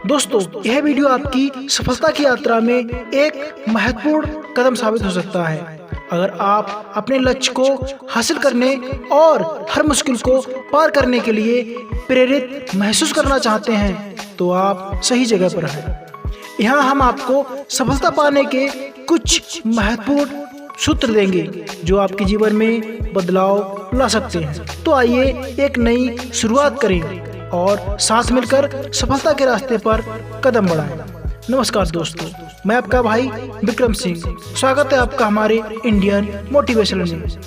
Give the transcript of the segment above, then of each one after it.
दोस्तों, यह वीडियो आपकी सफलता की यात्रा में एक महत्वपूर्ण कदम साबित हो सकता है। अगर आप अपने लक्ष्य को हासिल करने और हर मुश्किल को पार करने के लिए प्रेरित महसूस करना चाहते हैं तो आप सही जगह पर हैं। यहाँ हम आपको सफलता पाने के कुछ महत्वपूर्ण सूत्र देंगे जो आपके जीवन में बदलाव ला सकते हैं। तो आइए एक नई शुरुआत करें और साथ मिलकर सफलता के रास्ते पर कदम बढ़ाएं। नमस्कार दोस्तों, मैं आपका भाई विक्रम सिंह। स्वागत है आपका हमारे इंडियन मोटिवेशनल में।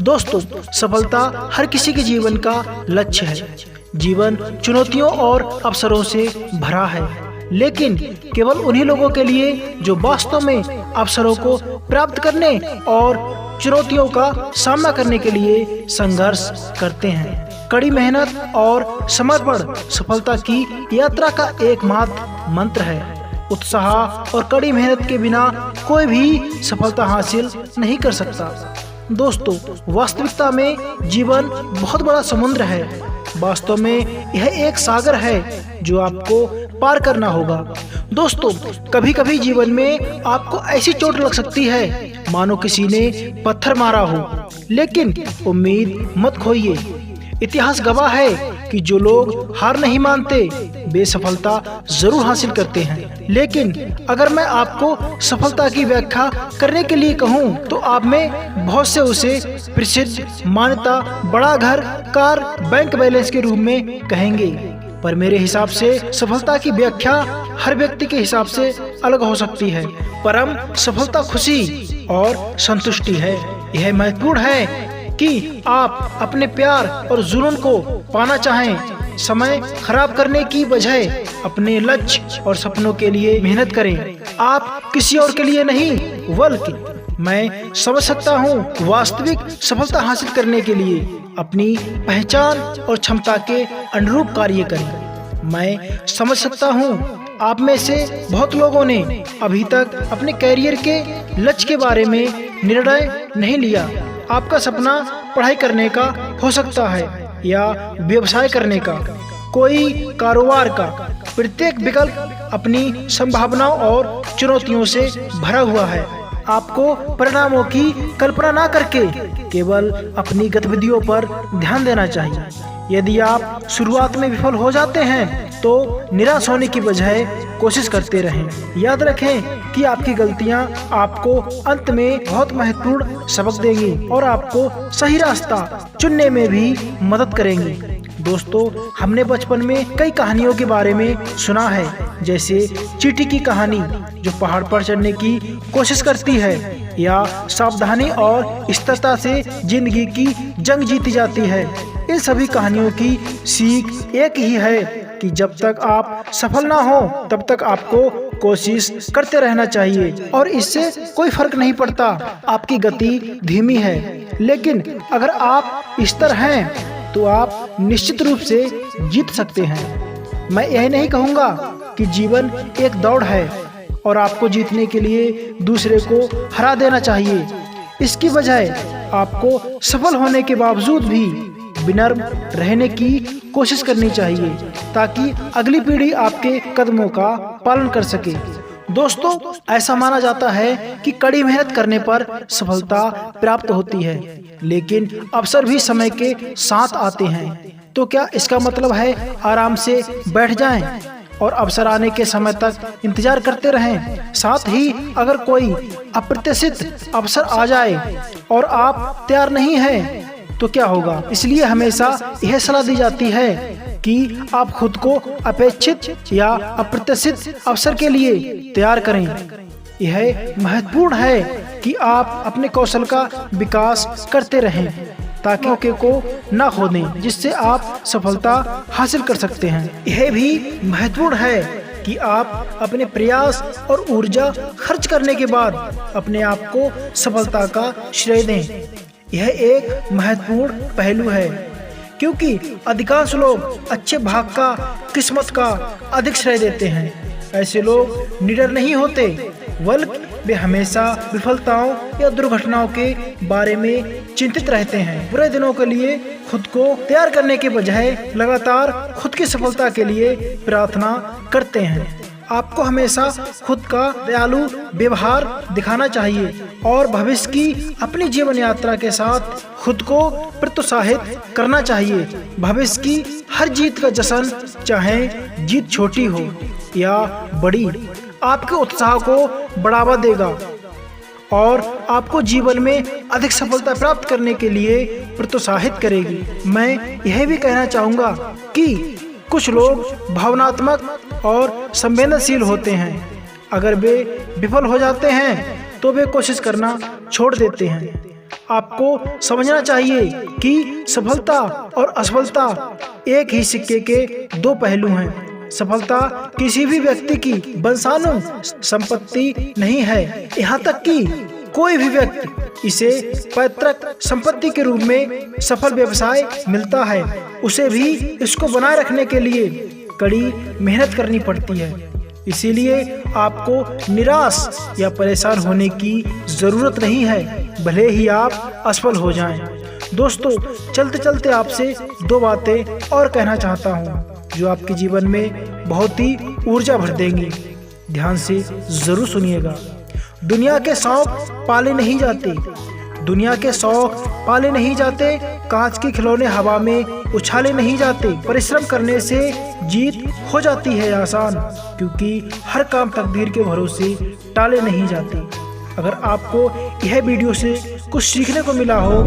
दोस्तों, सफलता हर किसी के जीवन का लक्ष्य है। जीवन चुनौतियों और अवसरों से भरा है, लेकिन केवल उन्हीं लोगों के लिए जो वास्तव में अवसरों को प्राप्त करने और चुनौतियों का सामना करने के लिए संघर्ष करते हैं। कड़ी मेहनत और समर्पण सफलता की यात्रा का एकमात्र मंत्र है। उत्साह और कड़ी मेहनत के बिना कोई भी सफलता हासिल नहीं कर सकता। दोस्तों, वास्तविकता में जीवन बहुत बड़ा समुद्र है। वास्तव में यह एक सागर है जो आपको पार करना होगा। दोस्तों, कभी कभी जीवन में आपको ऐसी चोट लग सकती है मानो किसी ने पत्थर मारा हो, लेकिन उम्मीद मत खोइए। इतिहास गवाह है कि जो लोग हार नहीं मानते वे सफलता जरूर हासिल करते हैं। लेकिन अगर मैं आपको सफलता की व्याख्या करने के लिए कहूं तो आप में बहुत से उसे प्रसिद्ध, मान्यता, बड़ा घर, कार, बैंक बैलेंस के रूप में कहेंगे। पर मेरे हिसाब से सफलता की व्याख्या हर व्यक्ति के हिसाब से अलग हो सकती है। परम सफलता खुशी और संतुष्टि है। यह महत्वपूर्ण है कि आप अपने प्यार और जुनून को पाना चाहें। समय खराब करने की बजाय अपने लक्ष्य और सपनों के लिए मेहनत करें। आप किसी और के लिए नहीं, बल्कि मैं समझ सकता हूँ वास्तविक सफलता हासिल करने के लिए अपनी पहचान और क्षमता के अनुरूप कार्य करें। मैं समझ सकता हूँ आप में से बहुत लोगों ने अभी तक अपने कैरियर के लक्ष्य के बारे में निर्णय नहीं लिया। आपका सपना पढ़ाई करने का हो सकता है या व्यवसाय करने का, कोई कारोबार का। प्रत्येक विकल्प अपनी संभावनाओं और चुनौतियों से भरा हुआ है। आपको परिणामों की कल्पना ना करके केवल अपनी गतिविधियों पर ध्यान देना चाहिए। यदि आप शुरुआत में विफल हो जाते हैं तो निराश होने की बजाय कोशिश करते रहें। याद रखें कि आपकी गलतियां आपको अंत में बहुत महत्वपूर्ण सबक देंगी और आपको सही रास्ता चुनने में भी मदद करेंगी। दोस्तों, हमने बचपन में कई कहानियों के बारे में सुना है, जैसे चींटी की कहानी जो पहाड़ पर चढ़ने की कोशिश करती है, या सावधानी और स्थिरता से जिंदगी की जंग जीती जाती है। इन सभी कहानियों की सीख एक ही है कि जब तक आप सफल ना हो तब तक आपको कोशिश करते रहना चाहिए और इससे कोई फर्क नहीं पड़ता आपकी गति धीमी है। लेकिन अगर आप स्थिर हैं तो आप निश्चित रूप से जीत सकते हैं। मैं यह नहीं कहूँगा कि जीवन एक दौड़ है और आपको जीतने के लिए दूसरे को हरा देना चाहिए। इसकी बजाय आपको सफल होने के बावजूद भी विनम्र रहने की कोशिश करनी चाहिए ताकि अगली पीढ़ी आपके कदमों का पालन कर सके। दोस्तों, ऐसा माना जाता है कि कड़ी मेहनत करने पर सफलता प्राप्त होती है, लेकिन अवसर भी समय के साथ आते हैं। तो क्या इसका मतलब है आराम से बैठ जाएं और अवसर आने के समय तक इंतजार करते रहें? साथ ही अगर कोई अप्रत्याशित अवसर आ जाए और आप तैयार नहीं हैं तो क्या होगा? इसलिए हमेशा यह सलाह दी जाती है कि आप खुद को अपेक्षित या अप्रत्याशित अवसर के लिए तैयार करें। यह महत्वपूर्ण है कि आप अपने कौशल का विकास करते रहें ताकि मौके को न खो दें, जिससे आप सफलता हासिल कर सकते हैं। यह भी महत्वपूर्ण है कि आप अपने प्रयास और ऊर्जा खर्च करने के बाद अपने आप को सफलता का श्रेय दें। यह एक महत्वपूर्ण पहलू है क्योंकि अधिकांश लोग अच्छे भाग का, किस्मत का अधिक श्रेय देते हैं। ऐसे लोग निडर नहीं होते, बल्कि वे हमेशा विफलताओं या दुर्घटनाओं के बारे में चिंतित रहते हैं। बुरे दिनों के लिए खुद को तैयार करने के बजाय लगातार खुद की सफलता के लिए प्रार्थना करते हैं। आपको हमेशा खुद का दयालु व्यवहार दिखाना चाहिए और भविष्य की अपनी जीवन यात्रा के साथ खुद को प्रोत्साहित करना चाहिए। भविष्य की हर जीत का जश्न, चाहे जीत छोटी हो या बड़ी, आपके उत्साह को बढ़ावा देगा और आपको जीवन में अधिक सफलता प्राप्त करने के लिए प्रोत्साहित करेगी। मैं यह भी कहना चाहूँगा कि कुछ लोग भावनात्मक और संवेदनशील होते हैं। अगर वे विफल हो जाते हैं तो वे कोशिश करना छोड़ देते हैं। आपको समझना चाहिए कि सफलता और असफलता एक ही सिक्के के दो पहलू हैं। सफलता किसी भी व्यक्ति की वंशानु संपत्ति नहीं है। यहाँ तक कि कोई भी व्यक्ति इसे पैतृक संपत्ति के रूप में सफल व्यवसाय मिलता है, उसे भी इसको बनाए रखने के लिए कड़ी मेहनत करनी पड़ती है। इसीलिए आपको निराश या परेशान होने की जरूरत नहीं है, भले ही आप असफल हो जाएं। दोस्तों, चलते चलते आपसे दो बातें और कहना चाहता हूँ जो आपके जीवन में बहुत ही ऊर्जा भर देंगी। ध्यान से जरूर सुनिएगा। दुनिया के शौक पाले नहीं जाते, दुनिया के शौक पाले नहीं जाते, कांच के खिलौने हवा में उछाले नहीं जाते। परिश्रम करने से जीत हो जाती है आसान, क्योंकि हर काम तकदीर के भरोसे टाले नहीं जाते। अगर आपको यह वीडियो से कुछ सीखने को मिला हो,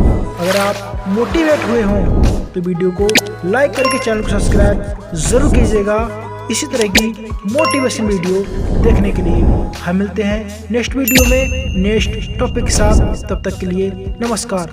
अगर आप मोटिवेट हुए हों, तो वीडियो को लाइक करके चैनल को सब्सक्राइब जरूर कीजिएगा। इसी तरह की मोटिवेशन वीडियो देखने के लिए हम मिलते हैं नेक्स्ट वीडियो में नेक्स्ट टॉपिक के साथ। तब तक के लिए नमस्कार।